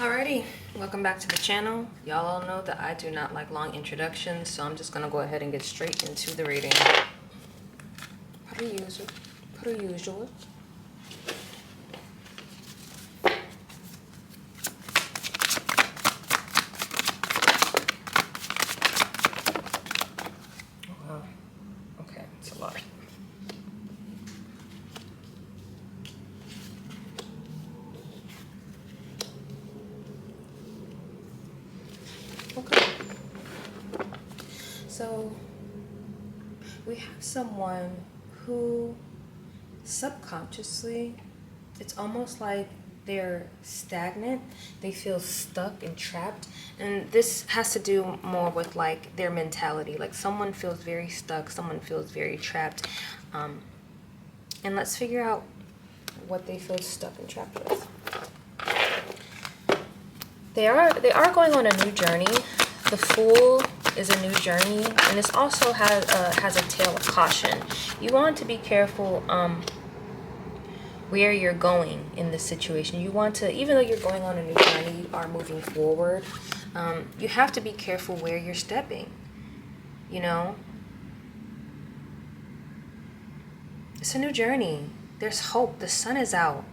Alrighty, welcome back to the channel. Y'all all know that I do not like long introductions, so I'm just gonna go ahead and get straight into the reading. Per usual. Wow. Okay, it's a lot. Okay. So we have someone who subconsciously, it's almost like they're stagnant. They feel stuck and trapped. And this has to do more with like their mentality. Like someone feels very stuck, someone feels very trapped. And let's figure out what they feel stuck and trapped with. They are going on a new journey. The Fool is a new journey, and this also has a tale of caution. You want to be careful where you're going in this situation. You want to, even though you're going on a new journey, you are moving forward. You have to be careful where you're stepping. You know, it's a new journey. There's hope. The sun is out.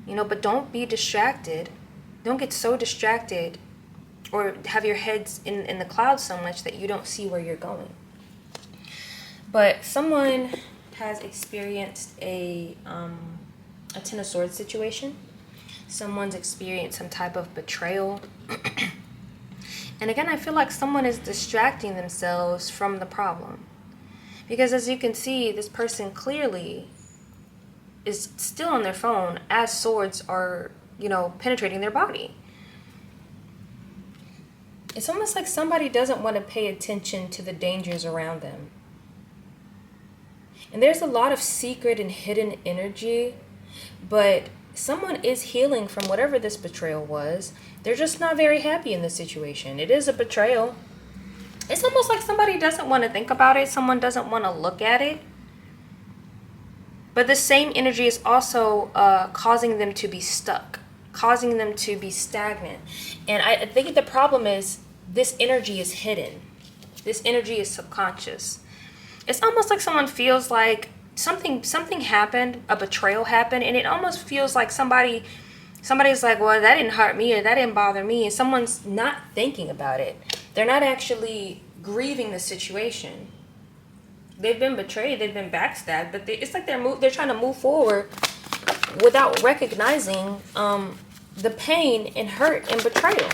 You know, but don't be distracted. Don't get so distracted or have your heads in the clouds so much that you don't see where you're going. But someone has experienced a Ten of Swords situation. Someone's experienced some type of betrayal. And again, I feel like someone is distracting themselves from the problem. Because as you can see, this person clearly is still on their phone as swords are, you know, penetrating their body. It's almost like somebody doesn't want to pay attention to the dangers around them. And there's a lot of secret and hidden energy, but someone is healing from whatever this betrayal was. They're just not very happy in the situation. It is a betrayal. It's almost like somebody doesn't want to think about it. Someone doesn't want to look at it. But the same energy is also causing them to be stuck, causing them to be stagnant. And I think the problem is this energy is hidden. This energy is subconscious. It's almost like someone feels like something happened, a betrayal happened, and it almost feels like somebody's like, well, that didn't hurt me or that didn't bother me, and someone's not thinking about it. They're not actually grieving the situation. They've been betrayed, they've been backstabbed, but it's like they're trying to move forward without recognizing the pain and hurt and betrayal.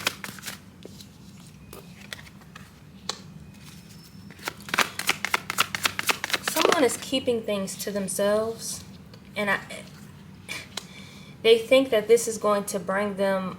Someone is keeping things to themselves, and they think that this is going to bring them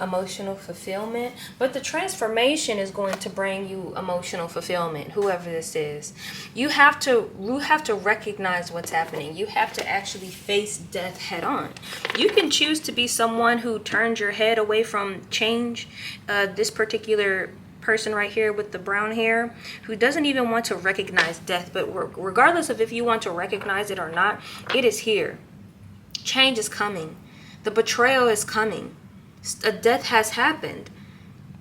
emotional fulfillment, but the transformation is going to bring you emotional fulfillment, whoever this is. You have to recognize what's happening. You have to actually face death head on. You can choose to be someone who turns your head away from change. This particular person right here with the brown hair, who doesn't even want to recognize death, but regardless of if you want to recognize it or not, it is here. Change is coming. The betrayal is coming. A death has happened.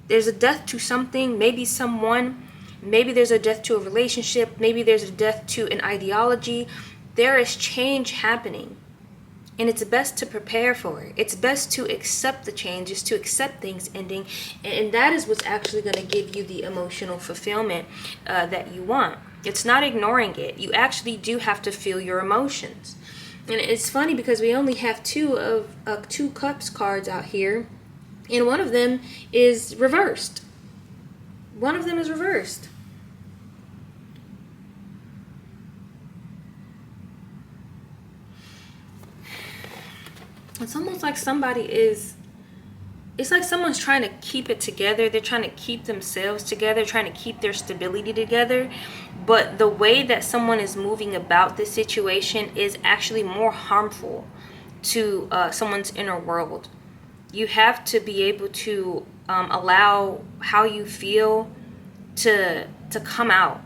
There's a death to something, maybe someone, maybe there's a death to a relationship, maybe there's a death to an ideology. There is change happening. And it's best to prepare for it. It's best to accept the changes, to accept things ending. And that is what's actually going to give you the emotional fulfillment that you want. It's not ignoring it. You actually do have to feel your emotions. And it's funny because we only have two cups cards out here, and one of them is reversed. One of them is reversed. It's almost like it's like someone's trying to keep it together. They're trying to keep themselves together, trying to keep their stability together. But the way that someone is moving about this situation is actually more harmful to someone's inner world. You have to be able to allow how you feel to come out.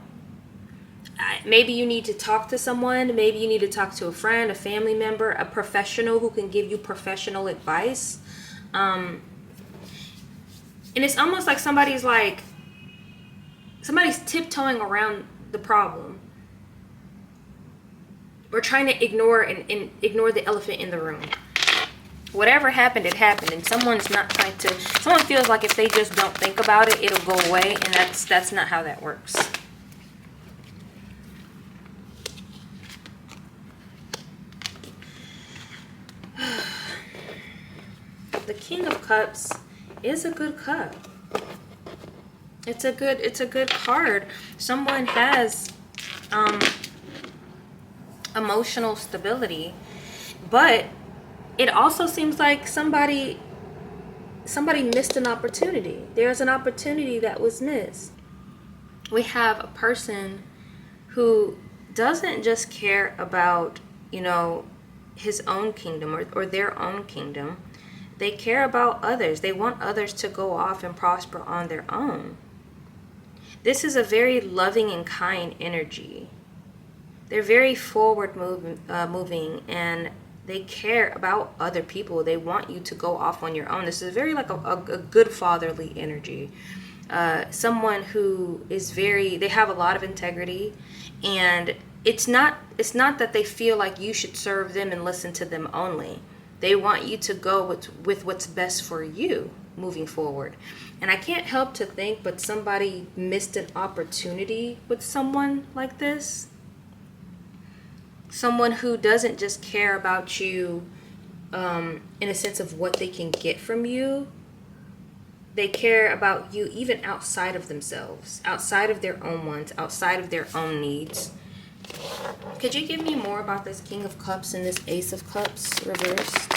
Maybe you need to talk to someone. Maybe you need to talk to a friend, a family member, a professional who can give you professional advice. And it's almost like somebody's tiptoeing around the problem. We're trying to ignore and ignore the elephant in the room. Whatever happened, it happened, and someone feels like if they just don't think about it, it'll go away, and that's not how that works. The King of Cups is a good cup. It's a good card. Someone has emotional stability, but it also seems like somebody missed an opportunity. There's an opportunity that was missed. We have a person who doesn't just care about, his own kingdom or their own kingdom. They care about others. They want others to go off and prosper on their own. This is a very loving and kind energy. They're very forward moving, and they care about other people. They want you to go off on your own. This is very like a good fatherly energy. Someone who is they have a lot of integrity, and it's not that they feel like you should serve them and listen to them only. They want you to go with what's best for you moving forward. And I can't help to think, but somebody missed an opportunity with someone like this. Someone who doesn't just care about you in a sense of what they can get from you. They care about you even outside of themselves, outside of their own wants, outside of their own needs. Could you give me more about this King of Cups and this Ace of Cups reversed?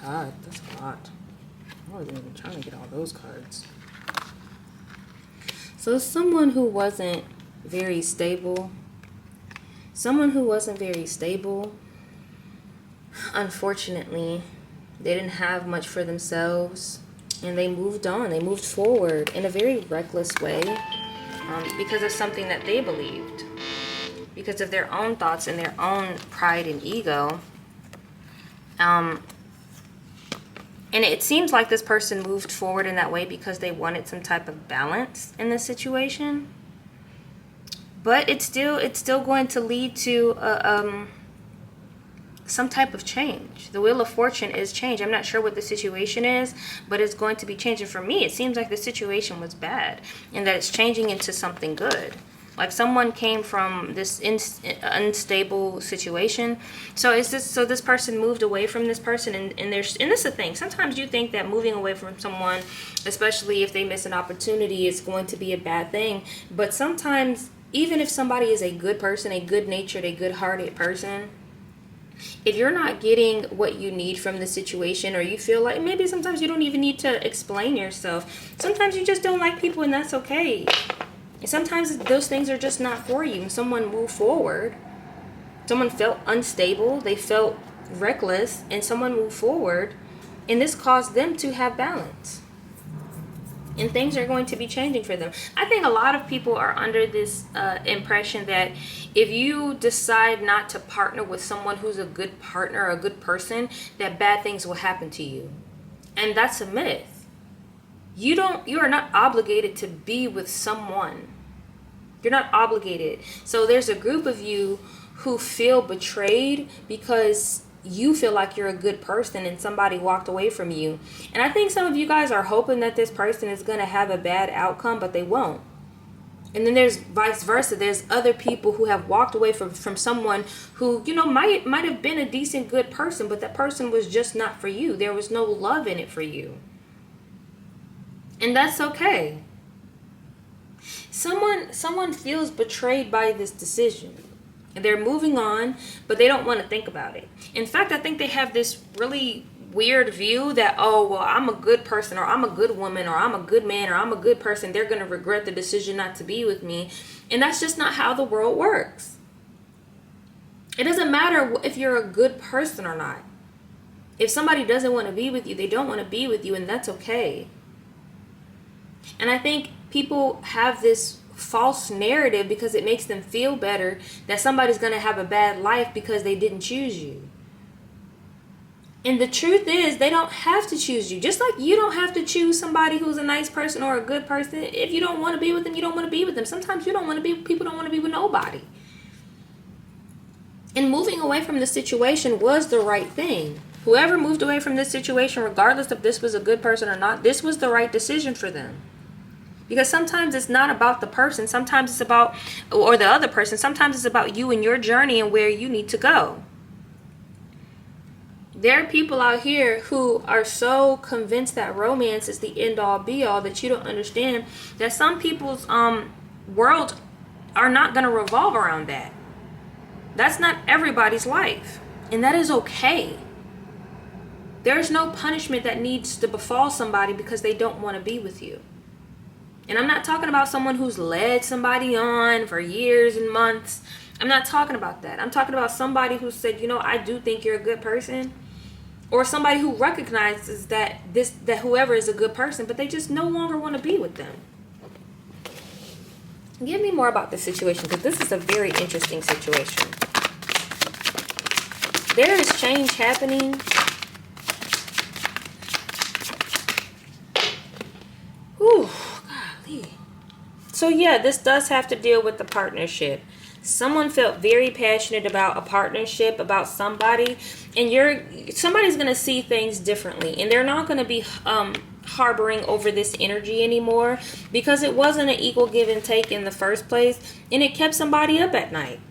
God, that's a lot. I wasn't even trying to get all those cards. So someone who wasn't very stable. Unfortunately, they didn't have much for themselves, and they moved on. They moved forward in a very reckless way because of something that they believed, because of their own thoughts and their own pride and ego. And it seems like this person moved forward in that way because they wanted some type of balance in this situation. But it's still going to lead to some type of change. The Wheel of Fortune is change. I'm not sure what the situation is, but it's going to be changing. For me, it seems like the situation was bad and that it's changing into something good. Like someone came from this unstable situation. So this person moved away from this person, and this is the thing. Sometimes you think that moving away from someone, especially if they miss an opportunity, is going to be a bad thing. But sometimes, even if somebody is a good person, a good-natured, a good-hearted person, if you're not getting what you need from the situation, or you feel like maybe sometimes you don't even need to explain yourself. Sometimes you just don't like people, and that's okay. And sometimes those things are just not for you. And someone moved forward. Someone felt unstable. They felt reckless, and someone moved forward, and this caused them to have balance. And things are going to be changing for them. I think a lot of people are under this impression that if you decide not to partner with someone who's a good partner or a good person, that bad things will happen to you. And that's a myth. You are not obligated to be with someone. You're not obligated. So there's a group of you who feel betrayed because you feel like you're a good person and somebody walked away from you. And I think some of you guys are hoping that this person is going to have a bad outcome, but they won't. And then there's vice versa. There's other people who have walked away from someone who, might have been a decent, good person, but that person was just not for you. There was no love in it for you. And that's okay. Someone feels betrayed by this decision. And they're moving on, but they don't want to think about it. In fact, I think they have this really weird view that, oh, well, I'm a good person, or I'm a good woman, or I'm a good man, or I'm a good person. They're going to regret the decision not to be with me. And that's just not how the world works. It doesn't matter if you're a good person or not. If somebody doesn't want to be with you, they don't want to be with you, and that's okay. And I think people have this false narrative because it makes them feel better that somebody's going to have a bad life because they didn't choose you. And the truth is, they don't have to choose you. Just like you don't have to choose somebody who's a nice person or a good person. If you don't want to be with them, you don't want to be with them. Sometimes you don't want to be, people don't want to be with nobody. And moving away from the situation was the right thing. Whoever moved away from this situation, regardless if this was a good person or not, this was the right decision for them. Because sometimes it's not about the person. Sometimes it's about, or the other person. Sometimes it's about you and your journey and where you need to go. There are people out here who are so convinced that romance is the end all be all that you don't understand that some people's world are not going to revolve around that. That's not everybody's life. And that is okay. There's no punishment that needs to befall somebody because they don't want to be with you. And I'm not talking about someone who's led somebody on for years and months. I'm not talking about that. I'm talking about somebody who said, you know, I do think you're a good person. Or somebody who recognizes that whoever is a good person, but they just no longer want to be with them. Give me more about this situation, because this is a very interesting situation. There is change happening. Whew, golly. So yeah, this does have to deal with the partnership. Someone felt very passionate about a partnership, about somebody, and somebody's going to see things differently, and they're not going to be harboring over this energy anymore because it wasn't an equal give and take in the first place, and it kept somebody up at night.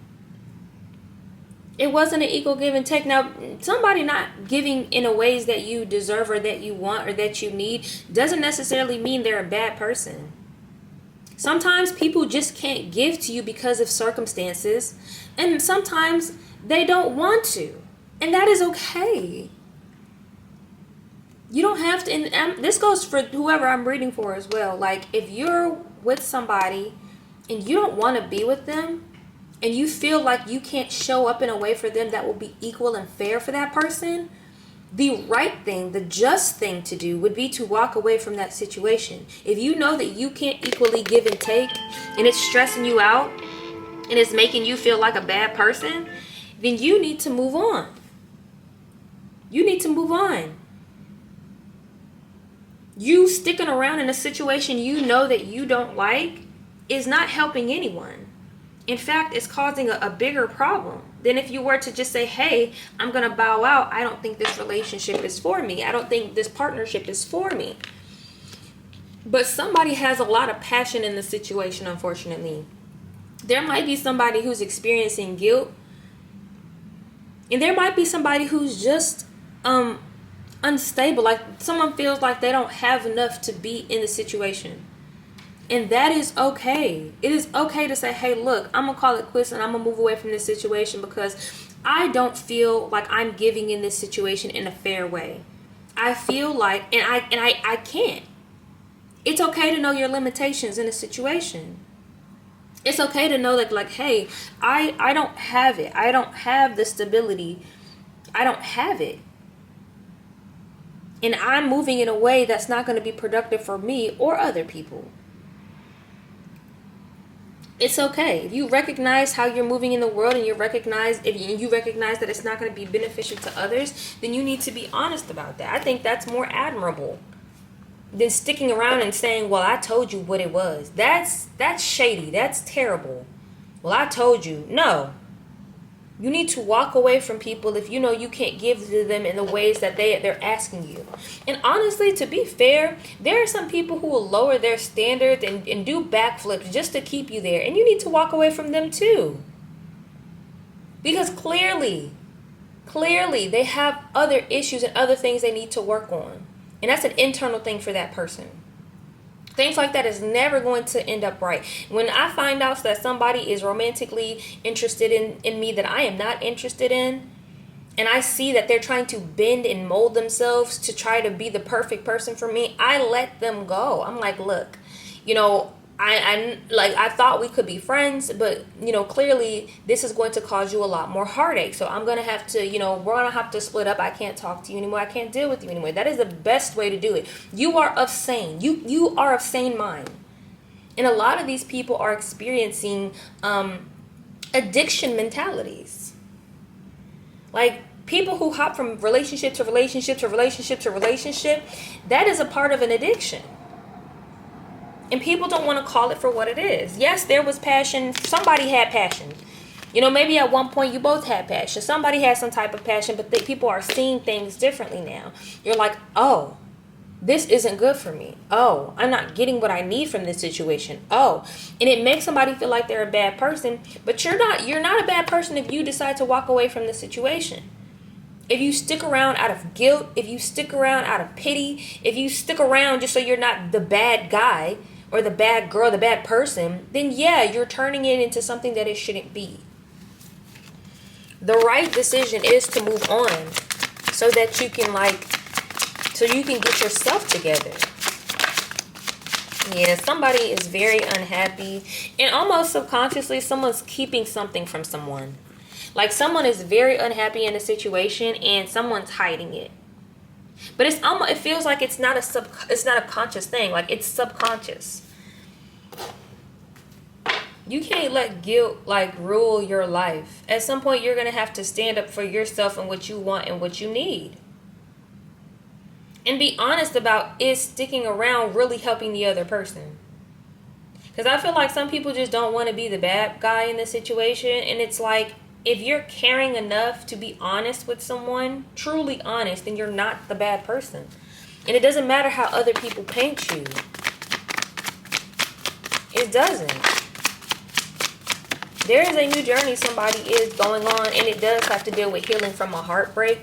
It wasn't an equal give and take. Now, somebody not giving in a ways that you deserve or that you want or that you need doesn't necessarily mean they're a bad person. Sometimes people just can't give to you because of circumstances, and sometimes they don't want to, and that is okay. You don't have to, and this goes for whoever I'm reading for as well. Like, if you're with somebody and you don't want to be with them, and you feel like you can't show up in a way for them that will be equal and fair for that person, the right thing, the just thing to do would be to walk away from that situation. If you know that you can't equally give and take, and it's stressing you out, and it's making you feel like a bad person, then you need to move on. You need to move on. You sticking around in a situation you know that you don't like is not helping anyone. In fact, it's causing a bigger problem than if you were to just say, hey, I'm going to bow out. I don't think this relationship is for me. I don't think this partnership is for me. But somebody has a lot of passion in the situation, unfortunately. There might be somebody who's experiencing guilt. And there might be somebody who's just unstable. Like someone feels like they don't have enough to be in the situation. And that is okay. It is okay to say, hey, look, I'm going to call it quits and I'm going to move away from this situation because I don't feel like I'm giving in this situation in a fair way. I feel like, and I can't. It's okay to know your limitations in a situation. It's okay to know that, like, hey, I don't have it. I don't have the stability. I don't have it. And I'm moving in a way that's not going to be productive for me or other people. It's okay. If you recognize how you're moving in the world and you recognize that it's not going to be beneficial to others, then you need to be honest about that. I think that's more admirable than sticking around and saying, well, I told you what it was. That's shady. That's terrible. Well, I told you. No. You need to walk away from people if you know you can't give to them in the ways that they're asking you. And honestly, to be fair, there are some people who will lower their standards and do backflips just to keep you there. And you need to walk away from them too. Because clearly, they have other issues and other things they need to work on. And that's an internal thing for that person. Things like that is never going to end up right. When I find out that somebody is romantically interested in me that I am not interested in, and I see that they're trying to bend and mold themselves to try to be the perfect person for me, I let them go. I'm like, look, I thought we could be friends, but clearly this is going to cause you a lot more heartache. So I'm gonna have to, we're gonna have to split up. I can't talk to you anymore. I can't deal with you anymore. That is the best way to do it. You are of sane. You are of sane mind. And a lot of these people are experiencing addiction mentalities. Like People who hop from relationship to relationship to relationship to relationship, that is a part of an addiction. And people don't want to call it for what it is. Yes, there was passion. Somebody had passion. You know, maybe at one point you both had passion. Somebody had some type of passion, but people are seeing things differently now. You're like, oh, this isn't good for me. Oh, I'm not getting what I need from this situation. Oh, and it makes somebody feel like they're a bad person, but you're not a bad person if you decide to walk away from the situation. If you stick around out of guilt, if you stick around out of pity, if you stick around just so you're not the bad guy or the bad girl, the bad person, then yeah, you're turning it into something that it shouldn't be. The right decision is to move on so that you can get yourself together. Yeah, somebody is very unhappy, and almost subconsciously someone's keeping something from someone. Like someone is very unhappy in a situation and someone's hiding it. But it feels like it's not a conscious thing, like it's subconscious. You can't let guilt rule your life. At some point you're going to have to stand up for yourself and what you want and what you need. And be honest about, is sticking around really helping the other person? Because I feel like some people just don't want to be the bad guy in the situation. And it's like, if you're caring enough to be honest with someone, truly honest, then you're not the bad person. And it doesn't matter how other people paint you. It doesn't. There is a new journey somebody is going on, and it does have to deal with healing from a heartbreak.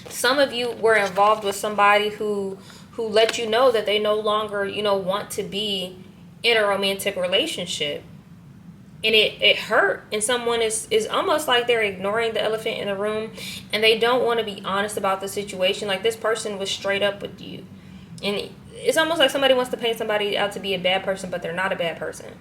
Some of you were involved with somebody who let you know that they no longer, want to be in a romantic relationship. And it hurt. And someone is almost like they're ignoring the elephant in the room, and they don't want to be honest about the situation. Like, this person was straight up with you. And it's almost like somebody wants to paint somebody out to be a bad person, but they're not a bad person.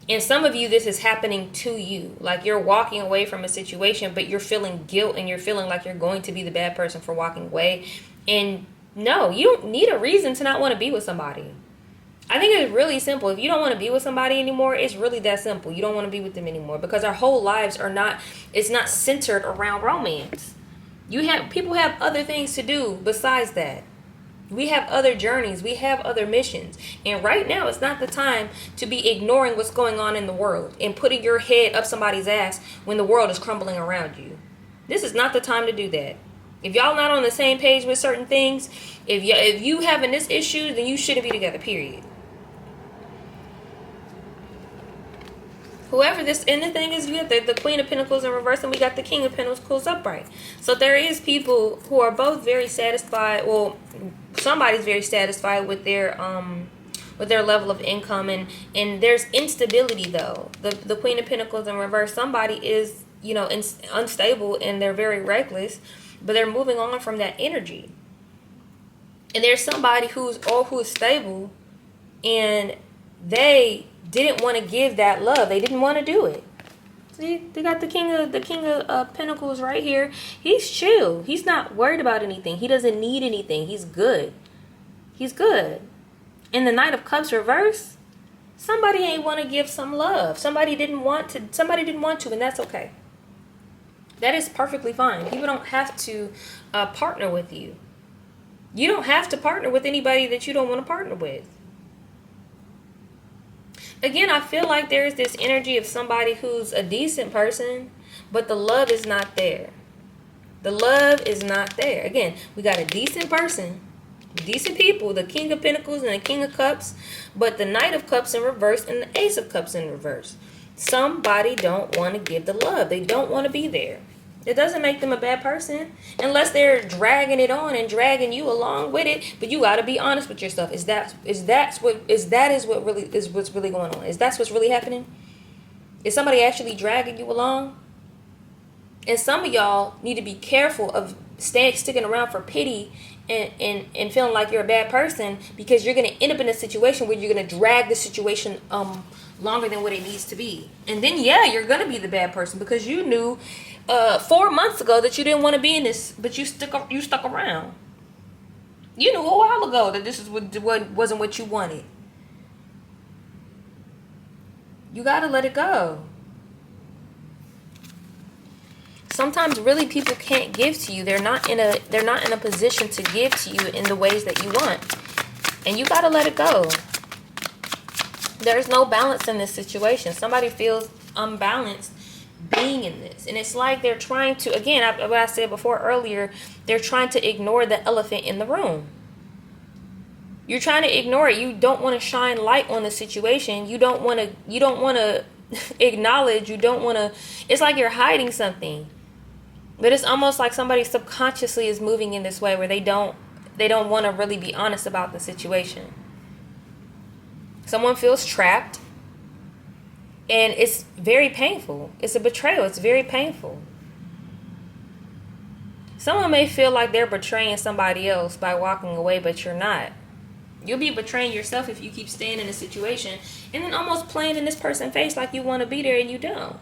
And some of you, this is happening to you. Like, you're walking away from a situation, but you're feeling guilt and you're feeling like you're going to be the bad person for walking away. And no, you don't need a reason to not want to be with somebody. I think it's really simple. If you don't want to be with somebody anymore, it's really that simple. You don't want to be with them anymore, because our whole lives it's not centered around romance. People have other things to do besides that. We have other journeys. We have other missions. And right now, it's not the time to be ignoring what's going on in the world and putting your head up somebody's ass when the world is crumbling around you. This is not the time to do that. If y'all not on the same page with certain things, if you having this issue, then you shouldn't be together, period. Whoever this, and the thing is, you have the Queen of Pentacles in reverse, and we got the King of Pentacles upright. So there is people who are both very satisfied. Well, somebody's very satisfied with their level of income, and there's instability though. The Queen of Pentacles in reverse, somebody is unstable and they're very reckless, but they're moving on from that energy. And there's somebody who's stable, and they didn't want to give that love. They didn't want to do it. See, they got the king of Pentacles right here. He's chill. He's not worried about anything. He doesn't need anything. He's good. He's good. In the Knight of Cups reverse, somebody ain't want to give some love. Somebody didn't want to, and that's okay. That is perfectly fine. People don't have to partner with you. You don't have to partner with anybody that you don't want to partner with. Again, I feel like there's this energy of somebody who's a decent person, but the love is not there. The love is not there. Again, we got a decent person, decent people, the King of Pentacles and the King of Cups, but the Knight of Cups in reverse and the Ace of Cups in reverse. Somebody don't want to give the love. They don't want to be there. It doesn't make them a bad person unless they're dragging it on and dragging you along with it. But you got to be honest with yourself. Is that what's really going on? Is that what's really happening? Is somebody actually dragging you along? And some of y'all need to be careful of sticking around for pity and feeling like you're a bad person, because you're going to end up in a situation where you're going to drag the situation longer than what it needs to be. And then, yeah, you're going to be the bad person because you knew 4 months ago that you didn't want to be in this, but you stuck around. You knew a while ago that this is what wasn't what you wanted. You got to let it go. Sometimes really people can't give to you. They're not in a position to give to you in the ways that you want. And you gotta let it go. There's no balance in this situation. Somebody feels unbalanced being in this. And it's like they're trying to, again, what I said before earlier, they're trying to ignore the elephant in the room. You're trying to ignore it. You don't want to shine light on the situation. You don't want to acknowledge. You don't want to, it's like you're hiding something. But it's almost like somebody subconsciously is moving in this way where they don't want to really be honest about the situation. Someone feels trapped, and it's very painful. It's a betrayal. It's very painful. Someone may feel like they're betraying somebody else by walking away, but you're not. You'll be betraying yourself if you keep staying in a situation and then almost playing in this person's face like you want to be there and you don't.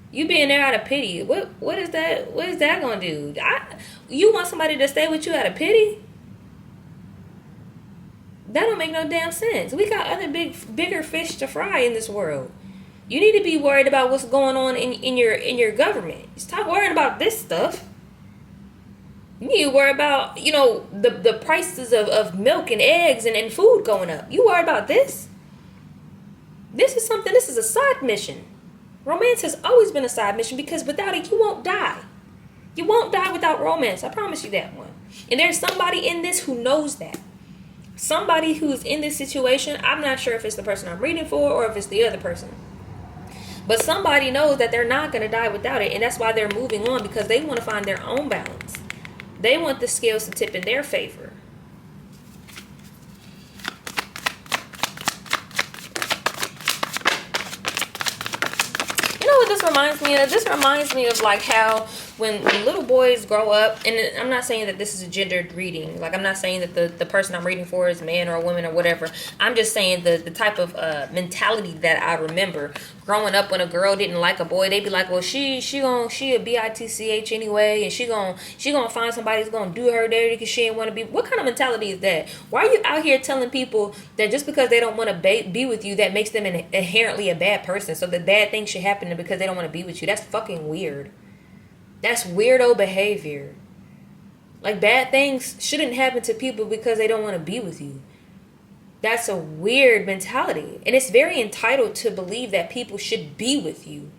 You being there out of pity. What is that? What is that gonna do? You want somebody to stay with you out of pity? That don't make no damn sense. We got other bigger fish to fry in this world. You need to be worried about what's going on in your government. Stop worrying about this stuff. You need to worry about, the prices of milk and eggs and food going up. You worry about this? This is a side mission. Romance has always been a side mission because without it, you won't die. You won't die without romance. I promise you that one. And there's somebody in this who knows that. Somebody who's in this situation, I'm not sure if it's the person I'm reading for or if it's the other person. But somebody knows that they're not going to die without it. And that's why they're moving on, because they want to find their own balance. They want the scales to tip in their favor. You know what this reminds me of? This reminds me of like how when little boys grow up, and I'm not saying that this is a gendered reading. Like, I'm not saying that the person I'm reading for is a man or a woman or whatever. I'm just saying the type of mentality that I remember growing up. When a girl didn't like a boy, they'd be like, well, she a bitch anyway, and she gonna find somebody who's gonna do her dirty because she ain't want to be. What kind of mentality is that? Why are you out here telling people that just because they don't want to be with you, that makes them inherently a bad person, so that bad things should happen because they don't want to be with you? That's fucking weird. That's weirdo behavior. Like, bad things shouldn't happen to people because they don't want to be with you. That's a weird mentality. And it's very entitled to believe that people should be with you.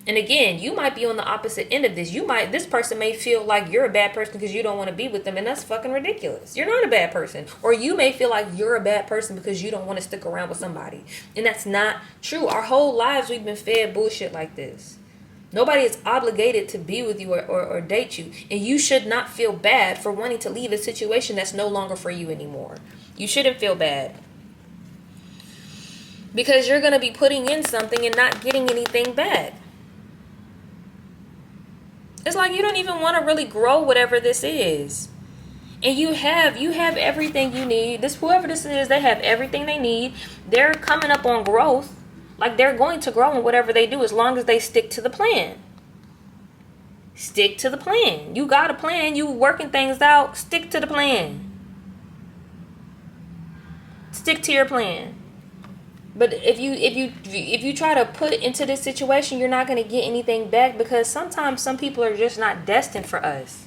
And again, you might be on the opposite end of this. This person may feel like you're a bad person because you don't want to be with them, and that's fucking ridiculous. You're not a bad person. Or you may feel like you're a bad person because you don't want to stick around with somebody. And that's not true. Our whole lives we've been fed bullshit like this. Nobody is obligated to be with you or date you. And you should not feel bad for wanting to leave a situation that's no longer for you anymore. You shouldn't feel bad. Because you're going to be putting in something and not getting anything back. It's like you don't even want to really grow whatever this is. And you have everything you need. Whoever this is, they have everything they need. They're coming up on growth. Like, they're going to grow in whatever they do as long as they stick to the plan. Stick to the plan. You got a plan. You working things out. Stick to the plan. Stick to your plan. But if you try to put into this situation, you're not going to get anything back, because sometimes some people are just not destined for us.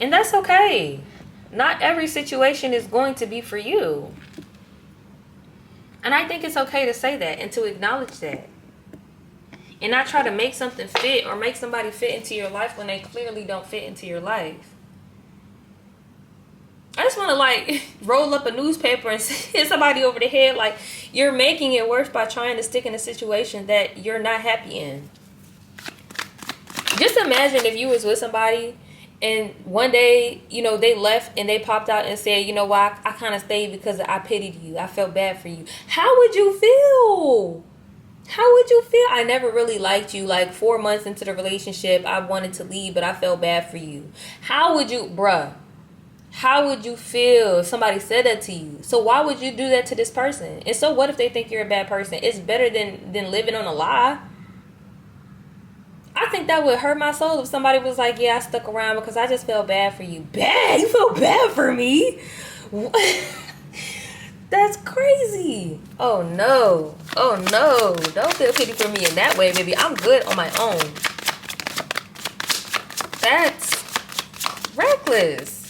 And that's okay. Not every situation is going to be for you. And I think it's okay to say that and to acknowledge that. And not try to make something fit or make somebody fit into your life when they clearly don't fit into your life. I just want to roll up a newspaper and hit somebody over the head like, you're making it worse by trying to stick in a situation that you're not happy in. Just imagine if you was with somebody and one day, they left and they popped out and said, you know what, I kind of stayed because I pitied you. I felt bad for you. How would you feel? How would you feel? I never really liked you. 4 months into the relationship, I wanted to leave, but I felt bad for you. How would you feel if somebody said that to you? So why would you do that to this person? And so what if they think you're a bad person? It's better than living on a lie. I think that would hurt my soul if somebody was like, yeah, I stuck around because I just felt bad for you. Bad? You felt bad for me? That's crazy. Oh no. Don't feel pity for me in that way, baby. I'm good on my own. faceless.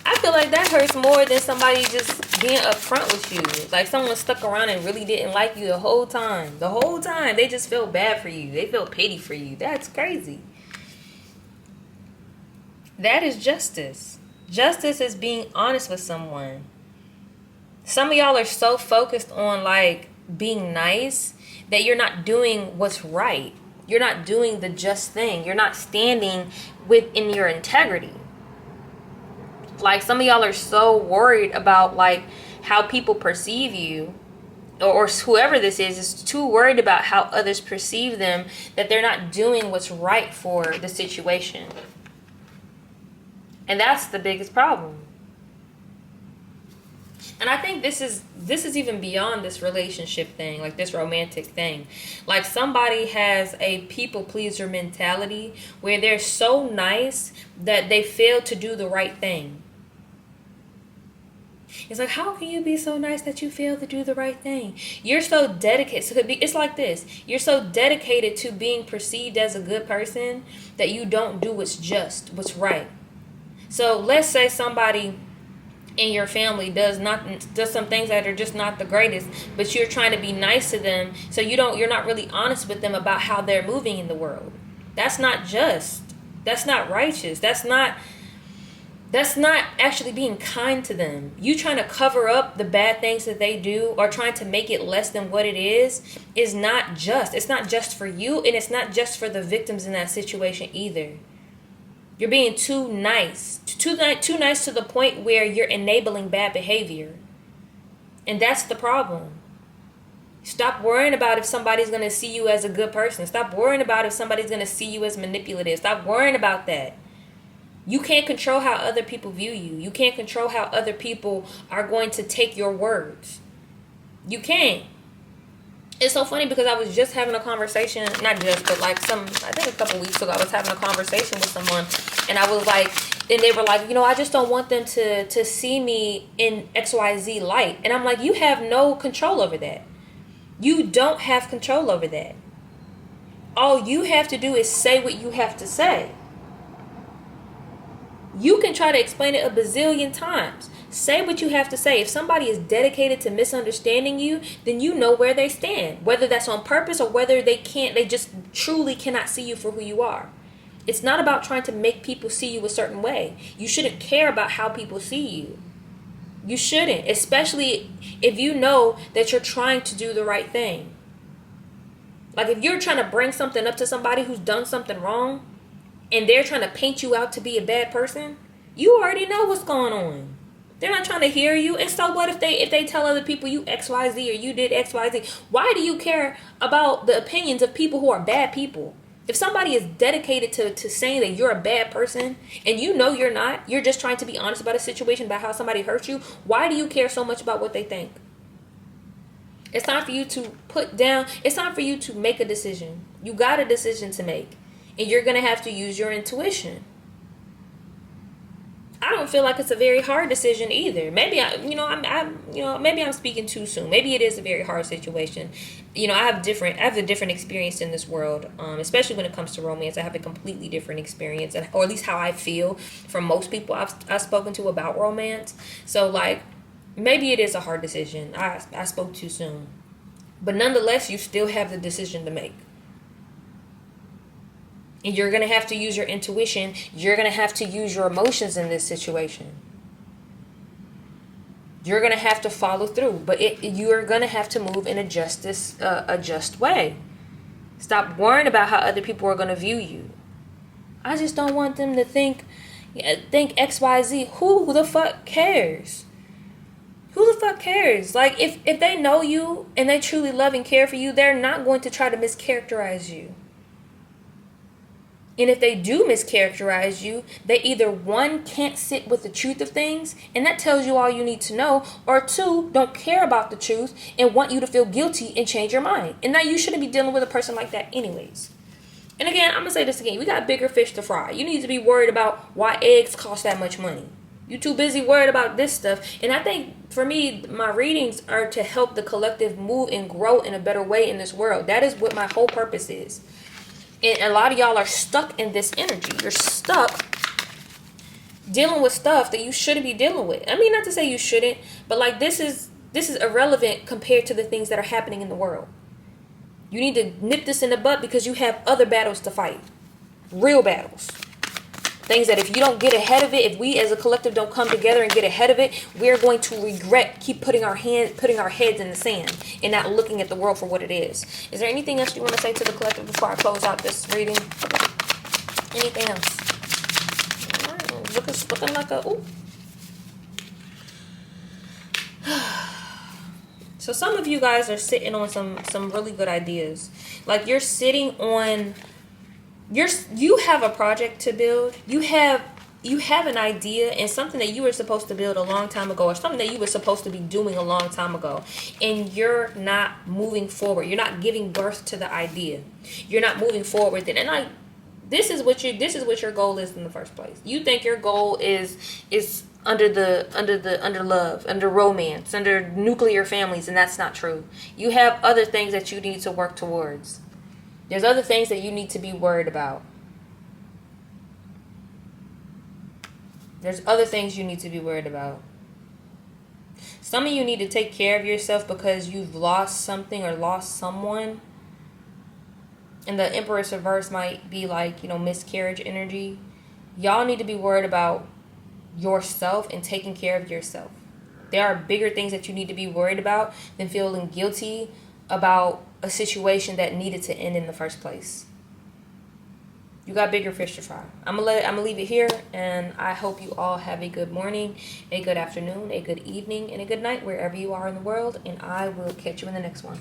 I feel like that hurts more than somebody just being upfront with you. Like someone stuck around and really didn't like you the whole time. The whole time. They just feel bad for you. They feel pity for you. That's crazy. That is justice. Justice is being honest with someone. Some of y'all are so focused on like being nice that you're not doing what's right. You're not doing the just thing. You're not standing within your integrity. Like some of y'all are so worried about like how people perceive you, or whoever this is too worried about how others perceive them that they're not doing what's right for the situation. And that's the biggest problem. And I think this is even beyond this relationship thing, like this romantic thing. Like somebody has a people pleaser mentality where they're so nice that they fail to do the right thing. It's like, how can you be so nice that you fail to do the right thing? You're so dedicated. So it's like this. You're so dedicated to being perceived as a good person that you don't do what's just, what's right. So let's say somebody in your family does some things that are just not the greatest, but you're trying to be nice to them, so you're not really honest with them about how they're moving in the world. That's not just. That's not righteous. That's not actually being kind to them. You trying to cover up the bad things that they do or trying to make it less than what it is not just. It's not just for you, and it's not just for the victims in that situation either. You're being too nice. Too nice to the point where you're enabling bad behavior. And that's the problem. Stop worrying about if somebody's going to see you as a good person. Stop worrying about if somebody's going to see you as manipulative. Stop worrying about that. You can't control how other people view you. You can't control how other people are going to take your words. You can't. It's so funny because I was just having a conversation, not just, but like I think a couple weeks ago, I was having a conversation with someone, and I was like, and they were like, I just don't want them to see me in XYZ light. And I'm like, you have no control over that. You don't have control over that. All you have to do is say what you have to say. You can try to explain it a bazillion times. Say what you have to say. If somebody is dedicated to misunderstanding you, then you know where they stand. Whether that's on purpose or whether they just truly cannot see you for who you are. It's not about trying to make people see you a certain way. You shouldn't care about how people see you. You shouldn't, especially if you know that you're trying to do the right thing. Like if you're trying to bring something up to somebody who's done something wrong and they're trying to paint you out to be a bad person, you already know what's going on. They're not trying to hear you. And so what if they tell other people you XYZ or you did XYZ? Why do you care about the opinions of people who are bad people? If somebody is dedicated to saying that you're a bad person and you know you're not, you're just trying to be honest about a situation, about how somebody hurt you, why do you care so much about what they think? It's time for you to it's time for you to make a decision. You got a decision to make. And you're going to have to use your intuition. I don't feel like it's a very hard decision either. Maybe maybe I'm speaking too soon. Maybe it is a very hard situation. I have a different experience in this world, especially when it comes to romance. I have a completely different experience, or at least how I feel from most people I've spoken to about romance. So like, maybe it is a hard decision. I spoke too soon, but nonetheless, you still have the decision to make. And you're going to have to use your intuition. You're going to have to use your emotions in this situation. You're going to have to follow through. But you're going to have to move in a just way. Stop worrying about how other people are going to view you. I just don't want them to think XYZ. Who the fuck cares? Who the fuck cares? Like, if they know you and they truly love and care for you, they're not going to try to mischaracterize you. And if they do mischaracterize you, they either, one, can't sit with the truth of things, and that tells you all you need to know, or two, don't care about the truth and want you to feel guilty and change your mind. And now you shouldn't be dealing with a person like that anyways. And again, I'm going to say this again. We got bigger fish to fry. You need to be worried about why eggs cost that much money. You're too busy worried about this stuff. And I think, for me, my readings are to help the collective move and grow in a better way in this world. That is what my whole purpose is. And a lot of y'all are stuck in this energy. You're stuck dealing with stuff that you shouldn't be dealing with. I mean, not to say you shouldn't, but like this is irrelevant compared to the things that are happening in the world. You need to nip this in the butt because you have other battles to fight. Real battles. Things that if you don't get ahead of it, if we as a collective don't come together and get ahead of it, we're going to regret keep putting our heads in the sand and not looking at the world for what it is. Is there anything else you want to say to the collective before I close out this reading? Anything else? All right, looking like a ooh. So some of you guys are sitting on some really good ideas. Like you're sitting on you have a project to build. You have an idea and something that you were supposed to build a long time ago, or something that you were supposed to be doing a long time ago, and you're not moving forward. You're not giving birth to the idea. You're not moving forward. And this is what your goal is in the first place. You think your goal is under love, under romance, under nuclear families, and that's not true. You have other things that you need to work towards. There's other things that you need to be worried about. There's other things you need to be worried about. Some of you need to take care of yourself because you've lost something or lost someone. And the Empress reverse might be like, miscarriage energy. Y'all need to be worried about yourself and taking care of yourself. There are bigger things that you need to be worried about than feeling guilty about a situation that needed to end in the first place. You got bigger fish to fry. I'm gonna leave it here, and I hope you all have a good morning, a good afternoon, a good evening, and a good night wherever you are in the world, and I will catch you in the next one.